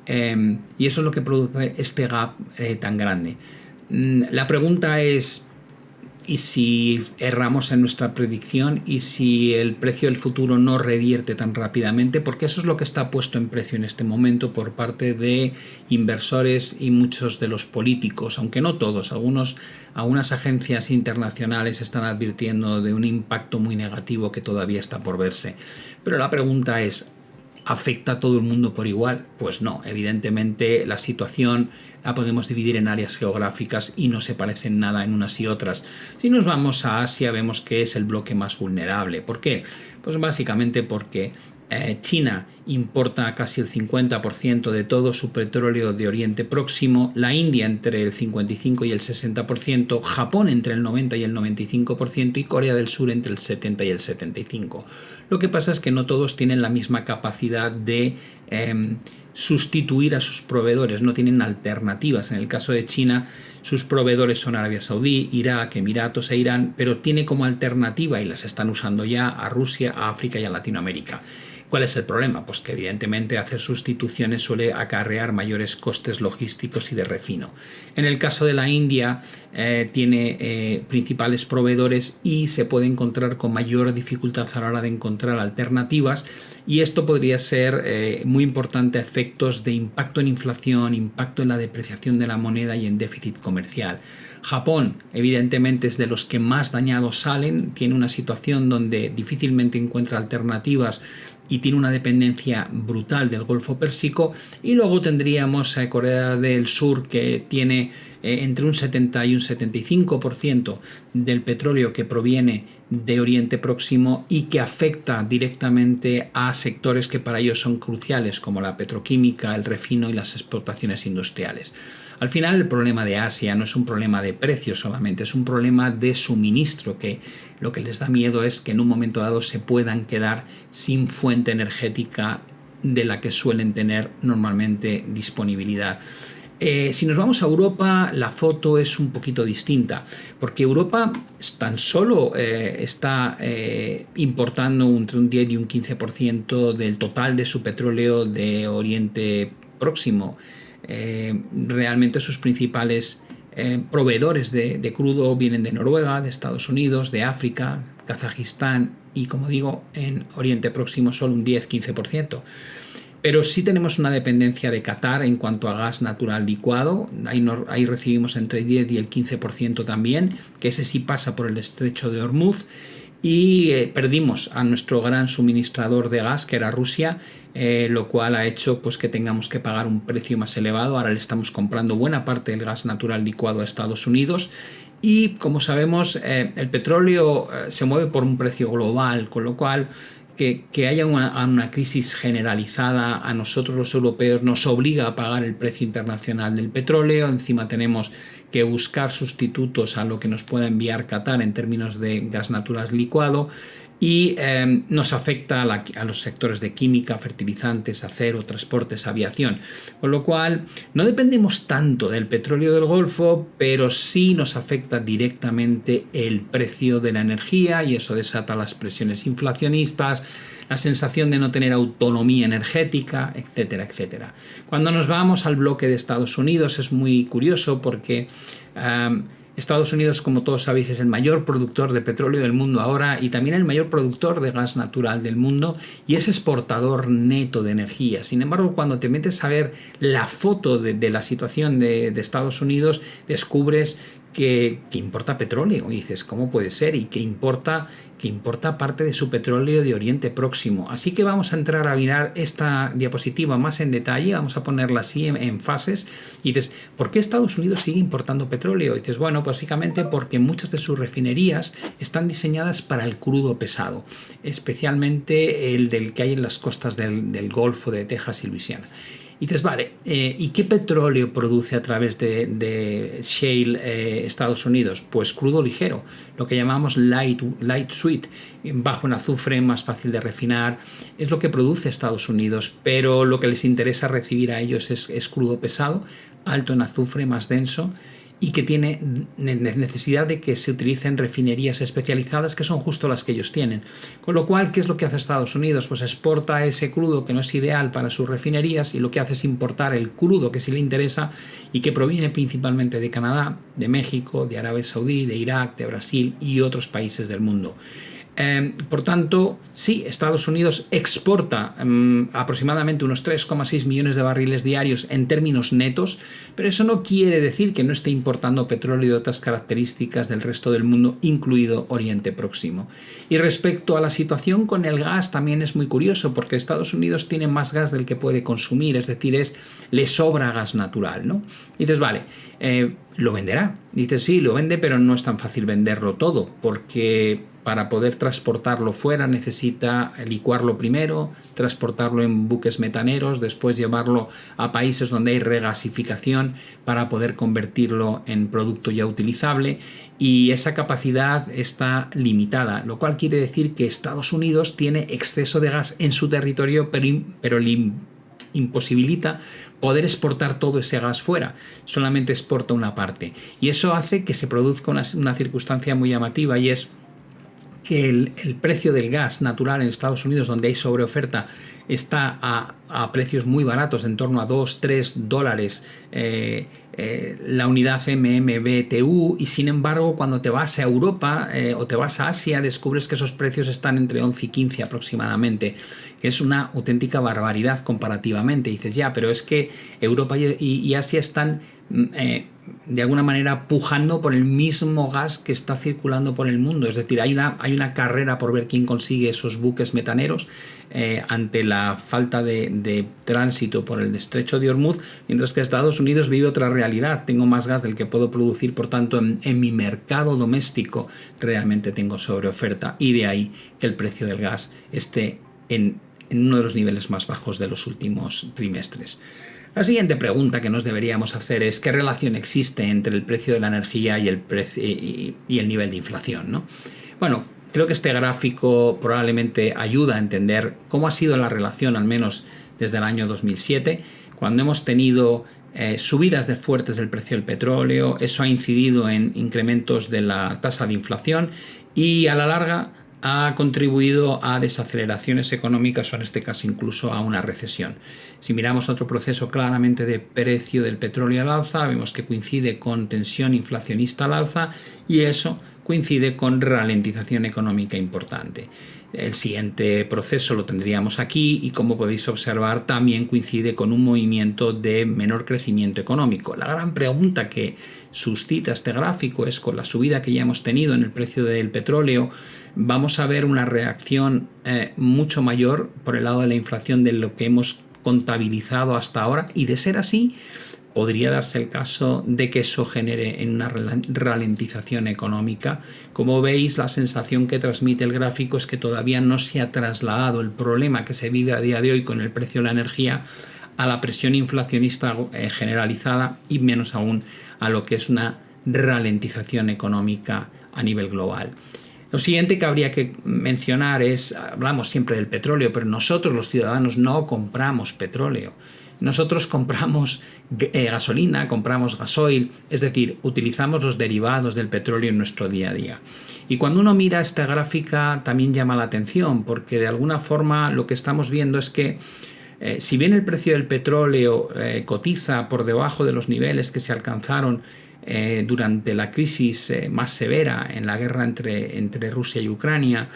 y eso es lo que produce este gap tan grande. La pregunta es, ¿y si erramos en nuestra predicción? ¿Y si el precio del futuro no revierte tan rápidamente? Porque eso es lo que está puesto en precio en este momento por parte de inversores y muchos de los políticos, aunque no todos. Algunas agencias internacionales están advirtiendo de un impacto muy negativo que todavía está por verse. Pero la pregunta es, ¿afecta a todo el mundo por igual? Pues no, evidentemente la situación la podemos dividir en áreas geográficas y no se parecen nada en unas y otras. Si nos vamos a Asia vemos que es el bloque más vulnerable. ¿Por qué? Pues básicamente porque China importa casi el 50% de todo su petróleo de Oriente Próximo, la India entre el 55 y el 60%, Japón entre el 90 y el 95% y Corea del Sur entre el 70 y el 75%. Lo que pasa es que no todos tienen la misma capacidad de sustituir a sus proveedores, no tienen alternativas. En el caso de China, sus proveedores son Arabia Saudí, Irak, Emiratos e Irán, pero tiene como alternativa, y las están usando ya, a Rusia, a África y a Latinoamérica. ¿Cuál es el problema? Pues que evidentemente hacer sustituciones suele acarrear mayores costes logísticos y de refino. En el caso de la India tiene principales proveedores y se puede encontrar con mayor dificultad a la hora de encontrar alternativas, y esto podría ser muy importante a efectos de impacto en inflación, impacto en la depreciación de la moneda y en déficit comercial. Japón, evidentemente, es de los que más dañados salen, tiene una situación donde difícilmente encuentra alternativas y tiene una dependencia brutal del Golfo Pérsico, y luego tendríamos a Corea del Sur, que tiene entre un 70 y un 75% del petróleo que proviene de Oriente Próximo y que afecta directamente a sectores que para ellos son cruciales, como la petroquímica, el refino y las exportaciones industriales. Al final, el problema de Asia no es un problema de precio solamente, es un problema de suministro, que lo que les da miedo es que en un momento dado se puedan quedar sin fuente energética de la que suelen tener normalmente disponibilidad. Si nos vamos a Europa, la foto es un poquito distinta, porque Europa tan solo está importando entre un 10 y un 15% del total de su petróleo de Oriente Próximo. Realmente sus principales proveedores de crudo vienen de Noruega, de Estados Unidos, de África, Kazajistán, y como digo, en Oriente Próximo solo un 10-15%. Pero sí tenemos una dependencia de Qatar en cuanto a gas natural licuado. Ahí recibimos entre el 10 y el 15% también, que ese sí pasa por el estrecho de Hormuz. Y perdimos a nuestro gran suministrador de gas, que era Rusia, lo cual ha hecho pues, que tengamos que pagar un precio más elevado. Ahora le estamos comprando buena parte del gas natural licuado a Estados Unidos. Y como sabemos, el petróleo se mueve por un precio global, con lo cual que haya una crisis generalizada a nosotros los europeos nos obliga a pagar el precio internacional del petróleo. Encima tenemos que buscar sustitutos a lo que nos pueda enviar Qatar en términos de gas natural licuado, y nos afecta a los sectores de química, fertilizantes, acero, transportes, aviación. Con lo cual no dependemos tanto del petróleo del Golfo, pero sí nos afecta directamente el precio de la energía, y eso desata las presiones inflacionistas, la sensación de no tener autonomía energética, etcétera, etcétera. Cuando nos vamos al bloque de Estados Unidos es muy curioso, porque Estados Unidos, como todos sabéis, es el mayor productor de petróleo del mundo ahora, y también el mayor productor de gas natural del mundo, y es exportador neto de energía. Sin embargo, cuando te metes a ver la foto de la situación de Estados Unidos, descubres que importa petróleo, y dices, ¿cómo puede ser? Y que importa parte de su petróleo de Oriente Próximo. Así que vamos a entrar a mirar esta diapositiva más en detalle, vamos a ponerla así en fases, y dices, ¿por qué Estados Unidos sigue importando petróleo? Y dices, bueno, básicamente porque muchas de sus refinerías están diseñadas para el crudo pesado, especialmente el del que hay en las costas del Golfo de Texas y Luisiana. Y dices, vale, ¿y qué petróleo produce a través de shale Estados Unidos? Pues crudo ligero, lo que llamamos light sweet, bajo en azufre, más fácil de refinar, es lo que produce Estados Unidos, pero lo que les interesa recibir a ellos es crudo pesado, alto en azufre, más denso, y que tiene necesidad de que se utilicen refinerías especializadas, que son justo las que ellos tienen. Con lo cual, ¿qué es lo que hace Estados Unidos? Pues exporta ese crudo que no es ideal para sus refinerías, y lo que hace es importar el crudo que sí le interesa y que proviene principalmente de Canadá, de México, de Arabia Saudí, de Irak, de Brasil y otros países del mundo. Por tanto, sí, Estados Unidos exporta aproximadamente unos 3,6 millones de barriles diarios en términos netos, pero eso no quiere decir que no esté importando petróleo de otras características del resto del mundo, incluido Oriente Próximo. Y respecto a la situación con el gas, también es muy curioso, porque Estados Unidos tiene más gas del que puede consumir, es decir, le sobra gas natural, ¿no? Y dices, vale, lo venderá. Dices, sí, lo vende, pero no es tan fácil venderlo todo, porque para poder transportarlo fuera necesita licuarlo primero, transportarlo en buques metaneros, después llevarlo a países donde hay regasificación para poder convertirlo en producto ya utilizable, y esa capacidad está limitada, lo cual quiere decir que Estados Unidos tiene exceso de gas en su territorio, pero le imposibilita poder exportar todo ese gas fuera, solamente exporta una parte, y eso hace que se produzca una circunstancia muy llamativa, y es que el precio del gas natural en Estados Unidos, donde hay sobreoferta, está a precios muy baratos, en torno a 2-3 dólares la unidad MMBTU, y sin embargo cuando te vas a Europa o te vas a Asia, descubres que esos precios están entre 11 y 15 aproximadamente, que es una auténtica barbaridad comparativamente. Y dices, ya, pero es que Europa y Asia están de alguna manera pujando por el mismo gas que está circulando por el mundo, es decir, hay una carrera por ver quién consigue esos buques metaneros ante la falta de tránsito por el estrecho de Hormuz, mientras que Estados Unidos vive otra realidad. Tengo más gas del que puedo producir, por tanto en mi mercado doméstico realmente tengo sobreoferta, y de ahí que el precio del gas esté en uno de los niveles más bajos de los últimos trimestres. La siguiente pregunta que nos deberíamos hacer es ¿qué relación existe entre el precio de la energía y el nivel de inflación, ¿no? Bueno, creo que este gráfico probablemente ayuda a entender cómo ha sido la relación, al menos desde el año 2007, cuando hemos tenido subidas fuertes del precio del petróleo. Eso ha incidido en incrementos de la tasa de inflación y a la larga ha contribuido a desaceleraciones económicas, o en este caso incluso a una recesión. Si miramos otro proceso claramente de precio del petróleo al alza, vemos que coincide con tensión inflacionista al alza, y eso coincide con ralentización económica importante. El siguiente proceso lo tendríamos aquí, y como podéis observar también coincide con un movimiento de menor crecimiento económico. La gran pregunta que suscita este gráfico es, con la subida que ya hemos tenido en el precio del petróleo, vamos a ver una reacción mucho mayor por el lado de la inflación de lo que hemos contabilizado hasta ahora, y de ser así podría darse el caso de que eso genere en una ralentización económica. Como veis, la sensación que transmite el gráfico es que todavía no se ha trasladado el problema que se vive a día de hoy con el precio de la energía a la presión inflacionista generalizada, y menos aún a lo que es una ralentización económica a nivel global. Lo siguiente que habría que mencionar es, hablamos siempre del petróleo, pero nosotros los ciudadanos no compramos petróleo. Nosotros compramos gasolina, compramos gasoil, es decir, utilizamos los derivados del petróleo en nuestro día a día. Y cuando uno mira esta gráfica también llama la atención, porque de alguna forma lo que estamos viendo es que si bien el precio del petróleo cotiza por debajo de los niveles que se alcanzaron durante la crisis más severa en la guerra entre Rusia y Ucrania,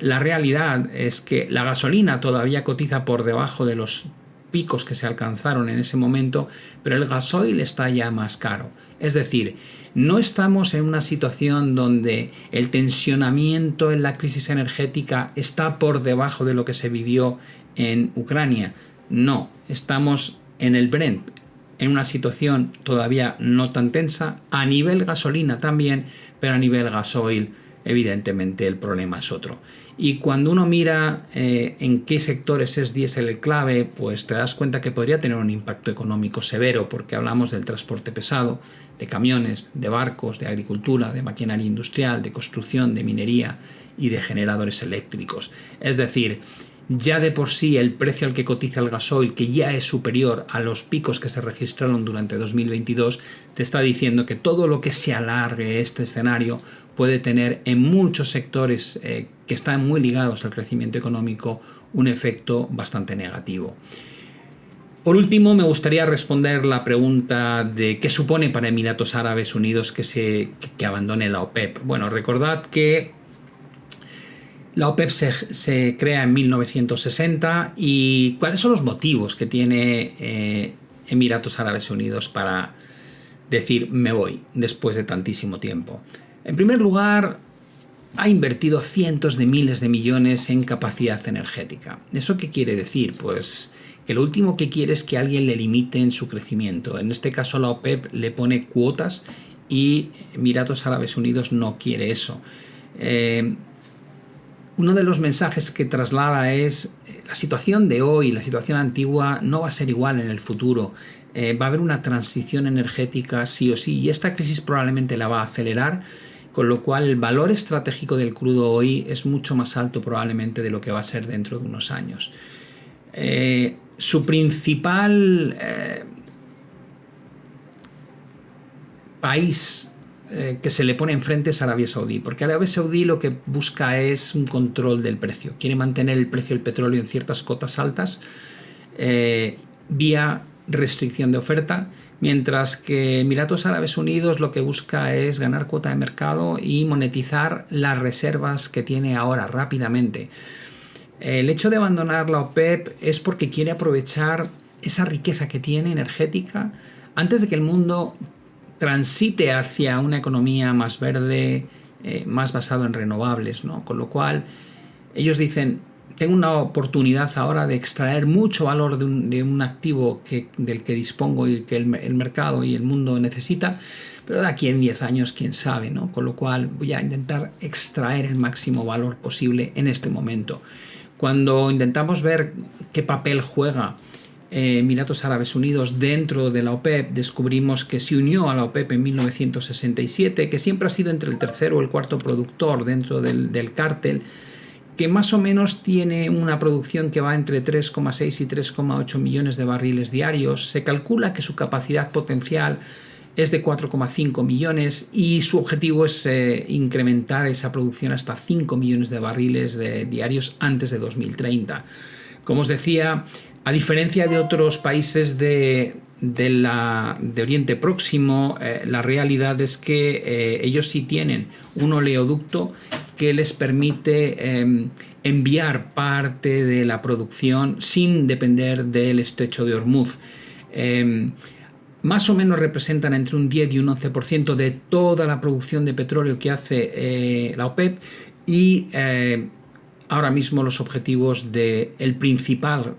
la realidad es que la gasolina todavía cotiza por debajo de los picos que se alcanzaron en ese momento, pero el gasoil está ya más caro. Es decir, no estamos en una situación donde el tensionamiento en la crisis energética está por debajo de lo que se vivió en Ucrania. No, estamos en el Brent, en una situación todavía no tan tensa, a nivel gasolina también, pero a nivel gasoil evidentemente el problema es otro. Y cuando uno mira en qué sectores es diésel el clave, pues te das cuenta que podría tener un impacto económico severo, porque hablamos del transporte pesado, de camiones, de barcos, de agricultura, de maquinaria industrial, de construcción, de minería y de generadores eléctricos. Es decir, Ya de por sí el precio al que cotiza el gasoil, que ya es superior a los picos que se registraron durante 2022, te está diciendo que todo lo que se alargue este escenario puede tener en muchos sectores que están muy ligados al crecimiento económico un efecto bastante negativo. Por último, me gustaría responder la pregunta de qué supone para Emiratos Árabes Unidos que abandone la OPEP. Bueno, recordad que la OPEP se crea en 1960 y cuáles son los motivos que tiene Emiratos Árabes Unidos para decir me voy después de tantísimo tiempo. En primer lugar, ha invertido cientos de miles de millones en capacidad energética. ¿Eso qué quiere decir? Pues que lo último que quiere es que alguien le limite en su crecimiento. En este caso la OPEP le pone cuotas y Emiratos Árabes Unidos no quiere eso. Uno de los mensajes que traslada es la situación de hoy, la situación antigua no va a ser igual en el futuro. Va a haber una transición energética sí o sí y esta crisis probablemente la va a acelerar, con lo cual el valor estratégico del crudo hoy es mucho más alto probablemente de lo que va a ser dentro de unos años. Su principal país que se le pone enfrente es Arabia Saudí, porque Arabia Saudí lo que busca es un control del precio, quiere mantener el precio del petróleo en ciertas cotas altas vía restricción de oferta, mientras que Emiratos Árabes Unidos lo que busca es ganar cuota de mercado y monetizar las reservas que tiene ahora rápidamente. El hecho de abandonar la OPEP es porque quiere aprovechar esa riqueza que tiene energética antes de que el mundo transite hacia una economía más verde, más basado en renovables, ¿no? Con lo cual ellos dicen, tengo una oportunidad ahora de extraer mucho valor de un activo del que dispongo y que el mercado y el mundo necesita, pero de aquí en 10 años quién sabe, ¿no? Con lo cual voy a intentar extraer el máximo valor posible en este momento. Cuando intentamos ver qué papel juega Emiratos Árabes Unidos dentro de la OPEP, descubrimos que se unió a la OPEP en 1967, que siempre ha sido entre el tercero o el cuarto productor dentro del cártel, que más o menos tiene una producción que va entre 3,6 y 3,8 millones de barriles diarios. Se calcula que su capacidad potencial es de 4,5 millones y su objetivo es incrementar esa producción hasta 5 millones de barriles diarios antes de 2030. Como os decía, a diferencia de otros países de Oriente Próximo, la realidad es que ellos sí tienen un oleoducto que les permite enviar parte de la producción sin depender del estrecho de Hormuz. Más o menos representan entre un 10 y un 11% de toda la producción de petróleo que hace la OPEP y ahora mismo los objetivos del principal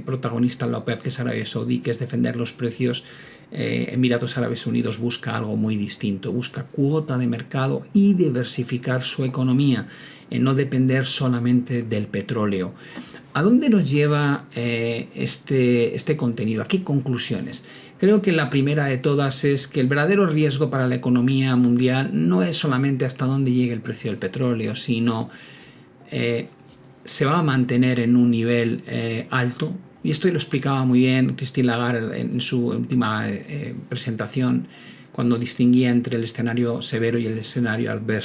protagonista en la OPEP, que es Arabia Saudí, que es defender los precios. Emiratos Árabes Unidos busca algo muy distinto, busca cuota de mercado y diversificar su economía, no depender solamente del petróleo. ¿A dónde nos lleva este contenido? ¿A qué conclusiones? Creo que la primera de todas es que el verdadero riesgo para la economía mundial no es solamente hasta dónde llegue el precio del petróleo, sino se va a mantener en un nivel alto. Y esto lo explicaba muy bien Christine Lagarde en su última presentación, cuando distinguía entre el escenario severo y el escenario adverso.